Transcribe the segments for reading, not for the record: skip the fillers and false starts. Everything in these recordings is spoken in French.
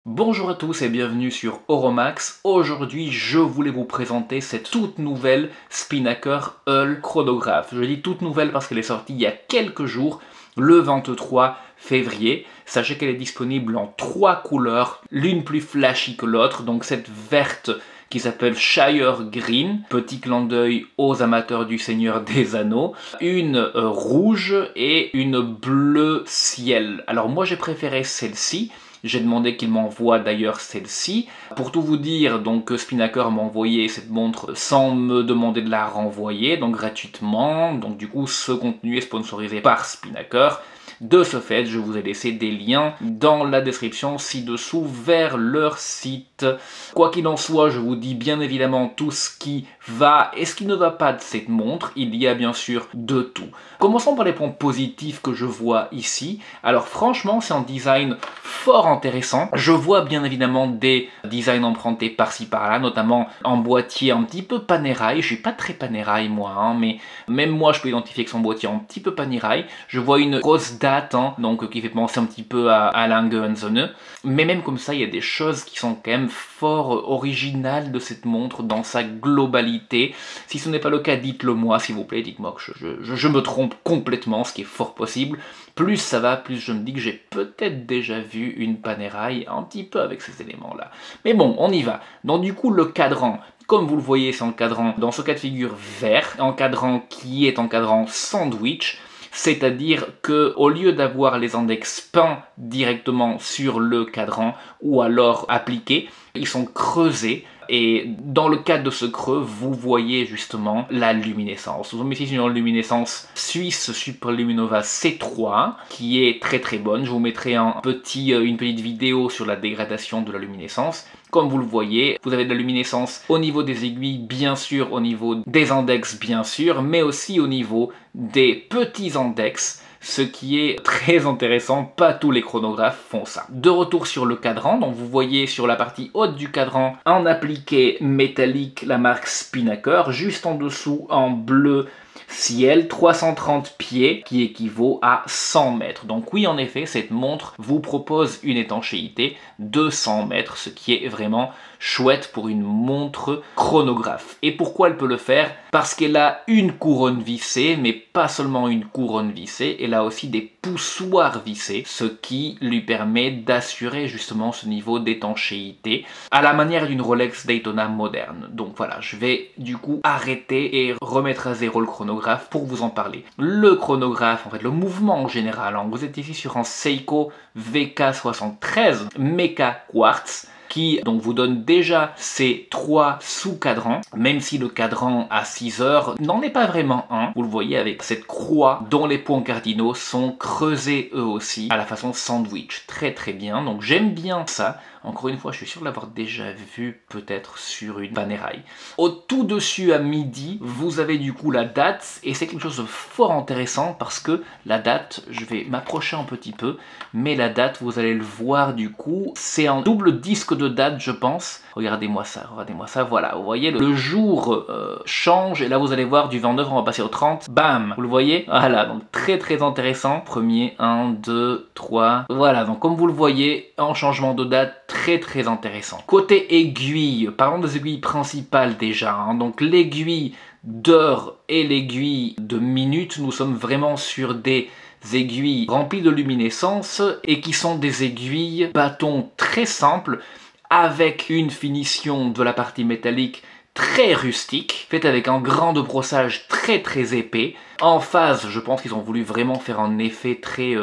Bonjour à tous et bienvenue sur Oromax. Aujourd'hui, je voulais vous présenter cette toute nouvelle Spinnaker Hull chronographe. Je dis toute nouvelle parce qu'elle est sortie il y a quelques jours, le 23 février. Sachez qu'elle est disponible en 3 couleurs, l'une plus flashy que l'autre, donc cette verte qui s'appelle Shire Green, petit clin d'œil aux amateurs du Seigneur des Anneaux, une rouge et une bleu ciel. Alors moi j'ai préféré celle-ci. J'ai demandé qu'il m'envoie d'ailleurs celle-ci. Pour tout vous dire, donc Spinnaker m'a envoyé cette montre sans me demander de la renvoyer, donc gratuitement. Donc du coup, ce contenu est sponsorisé par Spinnaker. De ce fait, je vous ai laissé des liens dans la description ci-dessous vers leur site. Quoi qu'il en soit, je vous dis bien évidemment tout ce qui va et ce qui ne va pas de cette montre. Il y a bien sûr de tout. Commençons par les points positifs que je vois ici. Alors franchement, c'est un design fort intéressant. Je vois bien évidemment des designs empruntés par-ci par-là, notamment en boîtier un petit peu Panerai. Je suis pas très Panerai moi, hein, mais même moi je peux identifier que son boîtier est un petit peu Panerai. Je vois une grosse date, hein, donc qui fait penser un petit peu à Lange & Söhne. Mais même comme ça, il y a des choses qui sont quand même fort originales de cette montre dans sa globalité. Si ce n'est pas le cas, dites-le moi s'il vous plaît, dites-moi que je me trompe complètement, ce qui est fort possible. Plus ça va, plus je me dis que j'ai peut-être déjà vu une Panerai un petit peu avec ces éléments-là. Mais bon, on y va. Donc du coup, le cadran, comme vous le voyez, c'est un cadran, dans ce cas de figure, vert. Un cadran qui est un cadran sandwich. C'est-à-dire que au lieu d'avoir les index peints directement sur le cadran ou alors appliqués, ils sont creusés. Et dans le cadre de ce creux, vous voyez justement la luminescence. Nous sommes ici sur une luminescence suisse Superluminova C3 qui est très très bonne. Je vous mettrai une petite vidéo sur la dégradation de la luminescence. Comme vous le voyez, vous avez de la luminescence au niveau des aiguilles, bien sûr, au niveau des index, bien sûr, mais aussi au niveau des petits index, ce qui est très intéressant, pas tous les chronographes font ça. De retour sur le cadran, donc vous voyez sur la partie haute du cadran un appliqué métallique, la marque Spinnaker, juste en dessous en bleu ciel, 330 pieds qui équivaut à 100 mètres. Donc oui, en effet, cette montre vous propose une étanchéité de 100 mètres, ce qui est vraiment chouette pour une montre chronographe. Et pourquoi elle peut le faire? Parce qu'elle a une couronne vissée, mais pas seulement une couronne vissée, elle a aussi des poussoirs vissés, ce qui lui permet d'assurer justement ce niveau d'étanchéité à la manière d'une Rolex Daytona moderne. Donc voilà, je vais du coup arrêter et remettre à zéro le chronographe pour vous en parler. Le chronographe, en fait, le mouvement en général, hein, vous êtes ici sur un Seiko VK73 Mecha Quartz, qui donc vous donne déjà ces 3 sous-cadrans, même si le cadran à 6 heures n'en est pas vraiment un. Vous le voyez avec cette croix dont les points cardinaux sont creusés eux aussi à la façon sandwich. Très très bien, donc j'aime bien ça. Encore une fois, je suis sûr de l'avoir déjà vu peut-être sur une Panerai. Au tout dessus à midi, vous avez du coup la date, et c'est quelque chose de fort intéressant parce que la date, je vais m'approcher un petit peu, mais la date, vous allez le voir du coup, c'est un double disque de date, je pense. Regardez-moi ça, voilà, vous voyez, le jour change, et là vous allez voir, du 29, on va passer au 30, bam, vous le voyez? Voilà, donc très très intéressant. Premier, 1, 2, 3, voilà, donc comme vous le voyez, en changement de date, très très intéressant. Côté aiguille, parlons des aiguilles principales déjà, hein. Donc l'aiguille d'heure et l'aiguille de minute, nous sommes vraiment sur des aiguilles remplies de luminescence et qui sont des aiguilles bâtons très simples avec une finition de la partie métallique très rustique, faite avec un grain de brossage très très épais. En phase, je pense qu'ils ont voulu vraiment faire un effet très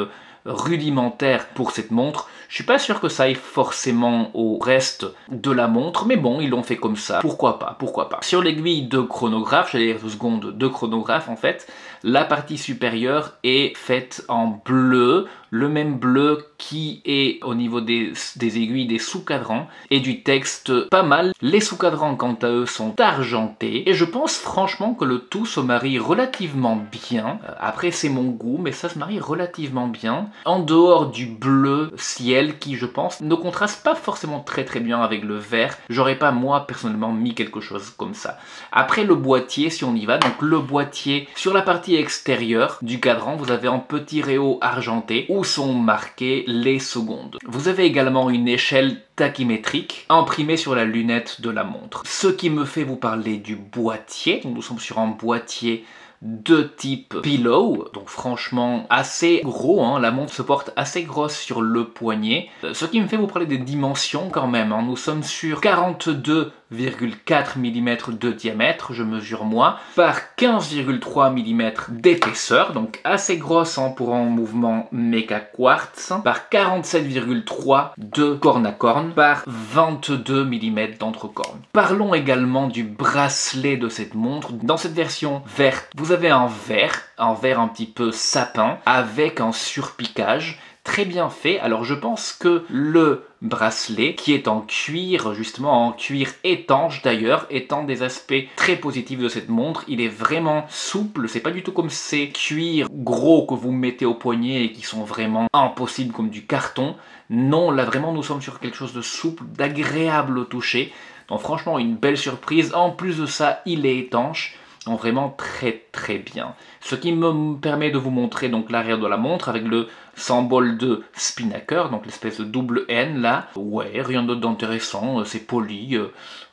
rudimentaire pour cette montre. Je suis pas sûr que ça aille forcément au reste de la montre, mais bon, ils l'ont fait comme ça, pourquoi pas, pourquoi pas. Sur l'aiguille de chronographe, j'allais dire 2 secondes de chronographe en fait, la partie supérieure est faite en bleu, le même bleu qui est au niveau des aiguilles des sous-cadrans, et du texte pas mal. Les sous-cadrans quant à eux sont argentés, et je pense franchement que le tout se marie relativement bien. Après c'est mon goût, mais ça se marie relativement bien, en dehors du bleu ciel qui je pense ne contraste pas forcément très très bien avec le vert. J'aurais pas moi personnellement mis quelque chose comme ça. Après le boîtier, si on y va, donc le boîtier sur la partie extérieur du cadran, vous avez un petit réo argenté où sont marquées les secondes. Vous avez également une échelle tachymétrique imprimée sur la lunette de la montre. Ce qui me fait vous parler du boîtier. Donc nous sommes sur un boîtier de type pillow, donc franchement assez gros, hein. La montre se porte assez grosse sur le poignet, ce qui me fait vous parler des dimensions quand même, hein. Nous sommes sur 42,4 mm de diamètre, je mesure moi, par 15,3 mm d'épaisseur, donc assez grosse, hein, pour un mouvement méga quartz, par 47,3 de corne à corne, par 22 mm d'entrecorne. Parlons également du bracelet de cette montre. Dans cette version verte, vous avez un verre un petit peu sapin avec un surpiquage très bien fait. Alors je pense que le bracelet, qui est en cuir, justement en cuir étanche d'ailleurs, est un des aspects très positifs de cette montre. Il est vraiment souple, c'est pas du tout comme ces cuirs gros que vous mettez au poignet et qui sont vraiment impossibles comme du carton. Non, là vraiment nous sommes sur quelque chose de souple, d'agréable au toucher. Donc franchement une belle surprise. En plus de ça, il est étanche. Donc vraiment très bien. Ce qui me permet de vous montrer donc l'arrière de la montre avec le symbole de Spinnaker, donc l'espèce de double N là. Ouais, rien d'autre d'intéressant, c'est poli,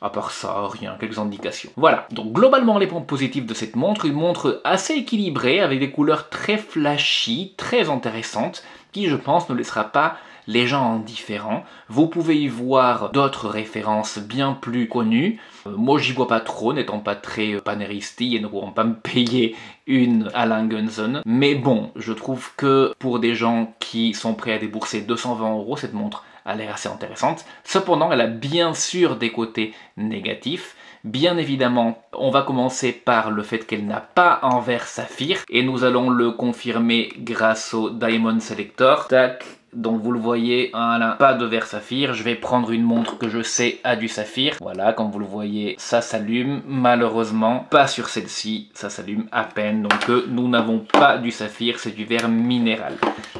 à part ça, rien, quelques indications. Voilà, donc globalement les points positifs de cette montre, une montre assez équilibrée avec des couleurs très flashy, très intéressantes, qui je pense ne laissera pas les gens indifférents. Vous pouvez y voir d'autres références bien plus connues. Moi j'y vois pas trop, n'étant pas très panéristi et ne pouvant pas me payer une à Langenzen. Mais bon, je trouve que pour des gens qui sont prêts à débourser 220 €, cette montre a l'air assez intéressante. Cependant, elle a bien sûr des côtés négatifs. Bien évidemment, on va commencer par le fait qu'elle n'a pas un verre saphir, et nous allons le confirmer grâce au Diamond Selector. Tac. Donc vous le voyez, voilà, pas de verre saphir. Je vais prendre une montre que je sais a du saphir. Voilà, comme vous le voyez, ça s'allume. Malheureusement, pas sur celle-ci, ça s'allume à peine. Donc nous n'avons pas du saphir, c'est du verre minéral.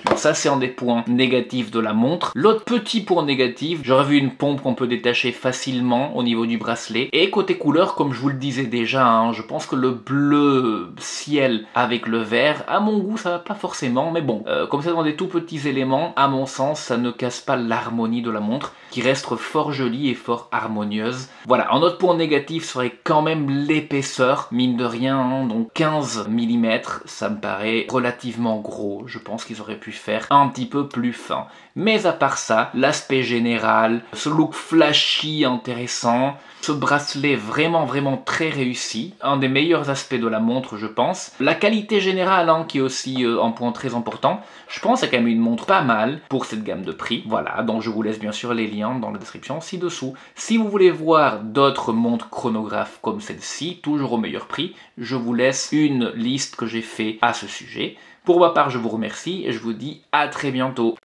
Donc ça, c'est un des points négatifs de la montre. L'autre petit point négatif, j'aurais vu une pompe qu'on peut détacher facilement au niveau du bracelet. Et côté couleur, comme je vous le disais déjà, hein, je pense que le bleu ciel avec le vert, à mon goût, ça va pas forcément. Mais bon, comme c'est dans des tout petits éléments, à mon sens, ça ne casse pas l'harmonie de la montre, qui reste fort jolie et fort harmonieuse. Voilà, un autre point négatif serait quand même l'épaisseur, mine de rien, hein, donc 15 mm, ça me paraît relativement gros. Je pense qu'ils auraient pu faire un petit peu plus fin. Mais à part ça, l'aspect général, ce look flashy intéressant, ce bracelet vraiment très réussi, un des meilleurs aspects de la montre je pense. La qualité générale, hein, qui est aussi un point très important, je pense que c'est quand même une montre pas mal pour cette gamme de prix. Voilà, donc je vous laisse bien sûr les liens dans la description ci-dessous. Si vous voulez voir d'autres montres chronographes comme celle-ci, toujours au meilleur prix, je vous laisse une liste que j'ai fait à ce sujet. Pour ma part, je vous remercie et je vous dis à très bientôt.